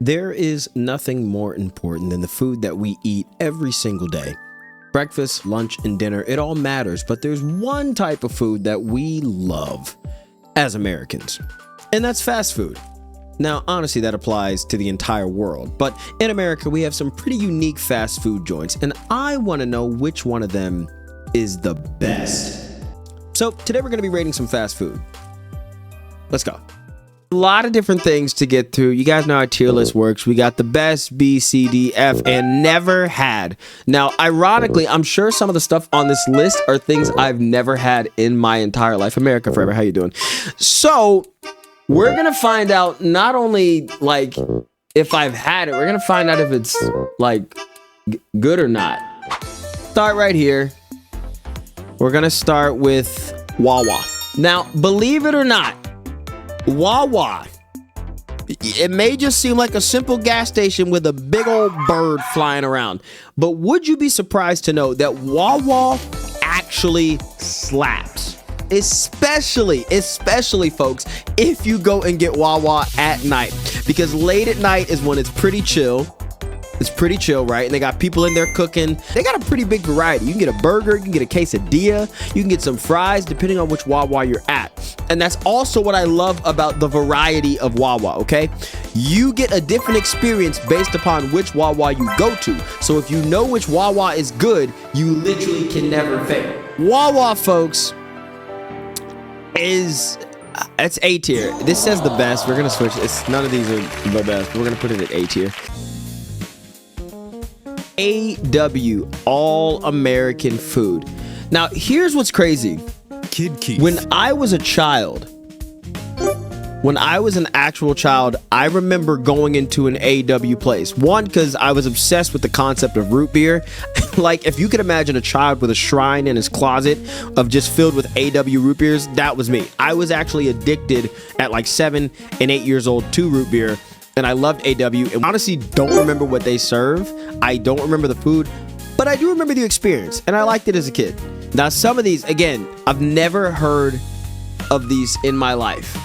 There is nothing more important than the food that we eat every single day. Breakfast, lunch, and dinner, it all matters, but there's one type of food that we love as Americans, and that's fast food. Now, honestly, that applies to the entire world, but in America, we have some pretty unique fast food joints, and I want to know which one of them is the best. So today we're going to be rating some fast food. Let's go. A lot of different things to get through. You guys know how our tier list works. We got the best, B, C, D, F, and never had. Now, ironically, I'm sure some of the stuff on this list are things I've never had in my entire life. America forever. How you doing? So we're going to find out not only like if I've had it, we're going to find out if it's like good or not. Start right here. We're going to start with Wawa. Now, believe it or not, Wawa, it may just seem like a simple gas station with a big old bird flying around, but would you be surprised to know that Wawa actually slaps? Especially folks, if you go and get Wawa at night, because late at night is when it's pretty chill. It's pretty chill, right? And they got people in there cooking. They got a pretty big variety. You can get a burger, you can get a quesadilla, you can get some fries, depending on which Wawa you're at. And that's also what I love about the variety of Wawa, okay? You get a different experience based upon which Wawa you go to. So if you know which Wawa is good, you literally can never fail. Wawa, folks, it's A tier. This says the best. We're gonna switch. None of these are the best. We're gonna put it at A tier. AW, all American food. Now, here's what's crazy. GuyKieth. When I was a child, when I was an actual child, I remember going into an AW place. One, because I was obsessed with the concept of root beer. Like, if you could imagine a child with a shrine in his closet of just filled with AW root beers, that was me. I was actually addicted at like 7 and 8 years old to root beer. And I loved AW, and honestly don't remember what they serve. I don't remember the food, but I do remember the experience, and I liked it as a kid. Now, some of these, again, I've never heard of these in my life.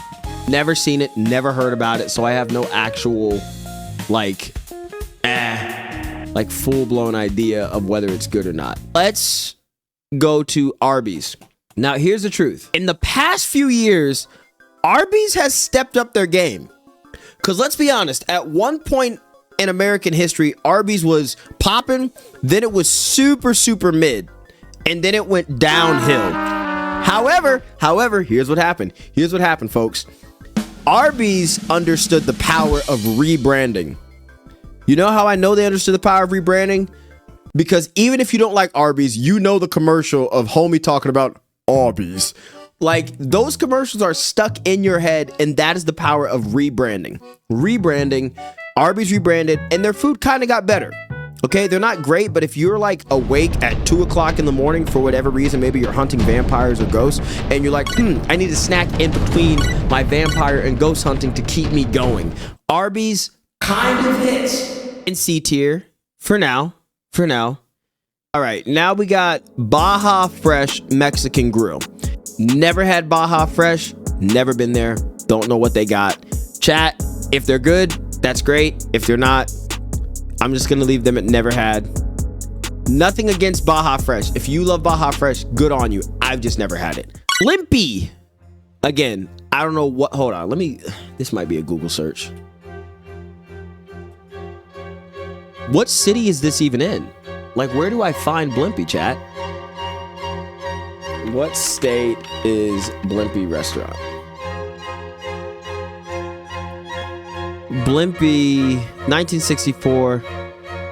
Never seen it, never heard about it, so I have no actual, like full-blown idea of whether it's good or not. Let's go to Arby's. Now, here's the truth. In the past few years, Arby's has stepped up their game. Because let's be honest, at one point in American history, Arby's was popping, then it was super, super mid, and then it went downhill. However, here's what happened. Here's what happened, folks. Arby's understood the power of rebranding. You know how I know they understood the power of rebranding? Because even if you don't like Arby's, you know the commercial of homie talking about Arby's. Like, those commercials are stuck in your head, and that is the power of rebranding. Arby's rebranded, and their food kind of got better. Okay, they're not great, but if you're like awake at 2 o'clock in the morning for whatever reason, maybe you're hunting vampires or ghosts, and you're like, I need a snack in between my vampire and ghost hunting to keep me going. Arby's kind of hits in C tier for now. All right, now we got Baja Fresh Mexican Grill. Never had Baja Fresh, never been there, don't know what they got. Chat, if they're good, that's great. If they're not, I'm just gonna leave them at never had. Nothing against Baja Fresh. If you love Baja Fresh, good on you. I've just never had it. Blimpie. Again, I don't know what, hold on, this might be a Google search. What city is this even in? Like, where do I find Blimpie, chat? What state is Blimpie restaurant? Blimpie, 1964,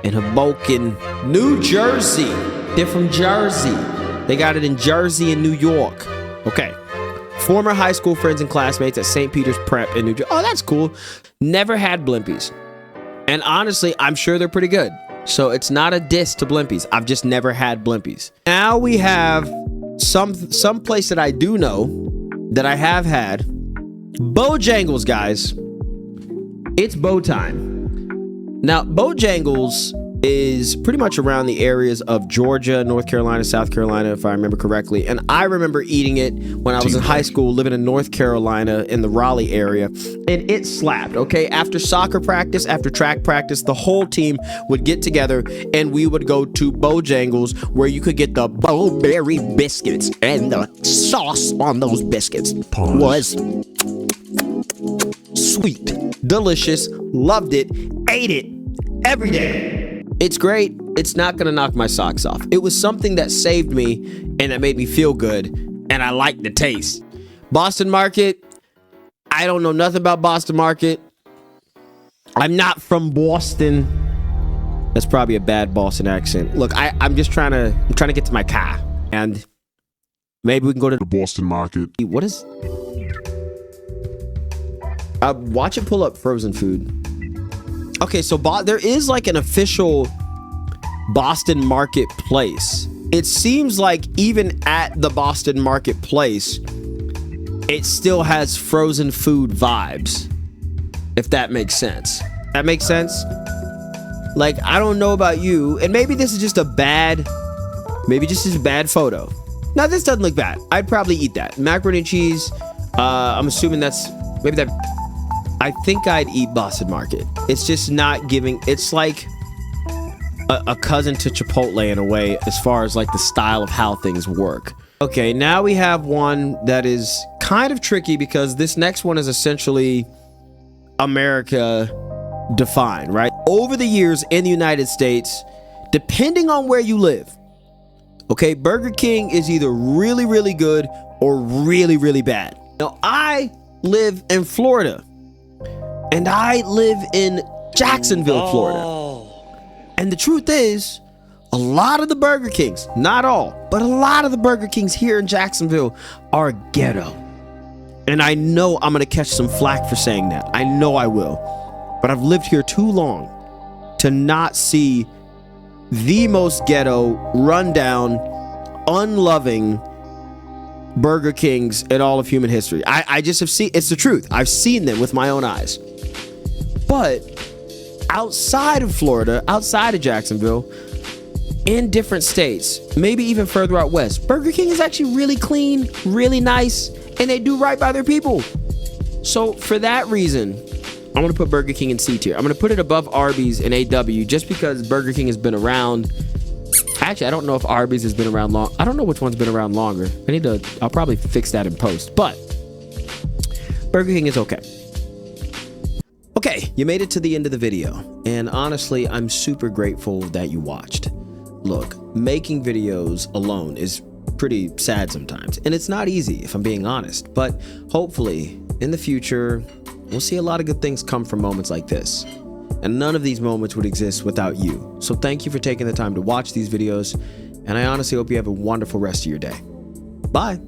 in Hoboken, New Jersey. They're from Jersey. They got it in Jersey and New York. Okay. Former high school friends and classmates at St. Peter's Prep in New Jersey. Oh, that's cool. Never had Blimpies. And honestly, I'm sure they're pretty good. So it's not a diss to Blimpies. I've just never had Blimpies. Now we have some place that I do know that I have had. Bojangles, guys. It's bow time. Now, Bojangles is pretty much around the areas of Georgia, North Carolina, South Carolina, if I remember correctly. And I remember eating it when I was in high school, living in North Carolina in the Raleigh area, and it slapped, okay? After soccer practice, after track practice, the whole team would get together and we would go to Bojangles, where you could get the bowberry biscuits, and the sauce on those biscuits was sweet, delicious, loved it, ate it every day. It's great. It's not gonna knock my socks off. It was something that saved me and that made me feel good, and I like the taste. Boston Market, I don't know nothing about Boston Market. I'm not from Boston. That's probably a bad Boston accent. Look, I'm just trying to get to my car, and maybe we can go to the Boston Market. What is? Watch it pull up frozen food. Okay, so there is like an official Boston Marketplace. It seems like even at the Boston Marketplace, it still has frozen food vibes, if that makes sense. That makes sense? Like, I don't know about you, and maybe this is just a bad photo. Now, this doesn't look bad. I'd probably eat that. Macaroni and cheese, I'm assuming I think I'd eat Boston Market. It's just not giving, it's like a cousin to Chipotle in a way, as far as like the style of how things work. Okay, now we have one that is kind of tricky, because this next one is essentially America defined, right? Over the years in the United States, depending on where you live, okay, Burger King is either really, really good or really, really bad. Now, I live in Florida. And I live in Jacksonville, Florida. And the truth is, a lot of the Burger Kings, not all, but a lot of the Burger Kings here in Jacksonville are ghetto. And I know I'm going to catch some flack for saying that. I know I will. But I've lived here too long to not see the most ghetto, rundown, unloving Burger Kings in all of human history. I just have seen, it's the truth. I've seen them with my own eyes. But outside of Florida, outside of Jacksonville, in different states, maybe even further out west, Burger King is actually really clean, really nice, and they do right by their people. So for that reason, I'm going to put Burger King in C tier. I'm going to put it above Arby's and AW, just because Burger King has been around. Actually, I don't know if Arby's has been around long. I don't know which one's been around longer. I'll probably fix that in post, but Burger King is okay. Okay, you made it to the end of the video, and honestly, I'm super grateful that you watched. Look, making videos alone is pretty sad sometimes, and it's not easy, if I'm being honest, but hopefully in the future, we'll see a lot of good things come from moments like this. And none of these moments would exist without you. So thank you for taking the time to watch these videos, and I honestly hope you have a wonderful rest of your day. Bye.